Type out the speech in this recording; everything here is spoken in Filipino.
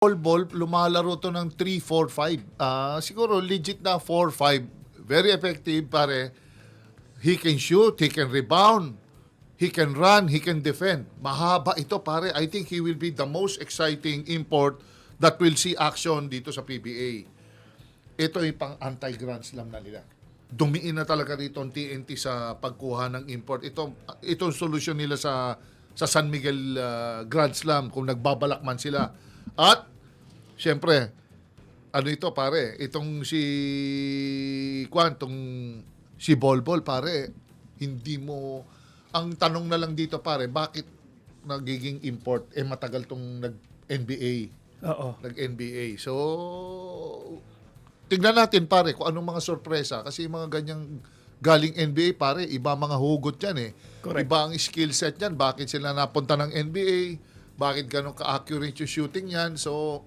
ball, lumalaro to ng 3-4-5. Siguro legit na 4-5. Very effective, pare. He can shoot, he can rebound, he can run, he can defend. Mahaba ito, pare. I think he will be the most exciting import that will see action dito sa PBA. Ito yung pang anti-Grand Slam na nila. Dumiin na talaga dito ang TNT sa pagkuha ng import. Itong solusyon nila sa San Miguel Grand Slam kung nagbabalak man sila. At siyempre, ano ito pare, itong si si Bolbol pare, hindi mo, ang tanong na lang dito pare, bakit nagiging import? Matagal tong nag-NBA. Oo. Nag-NBA. So, tingnan natin pare kung anong mga sorpresa. Kasi yung mga ganyang galing NBA pare, iba mga hugot yan eh. Correct. Iba ang skill set yan. Bakit sila napunta ng NBA? Bakit ganun ka-accurate yung shooting yan? So,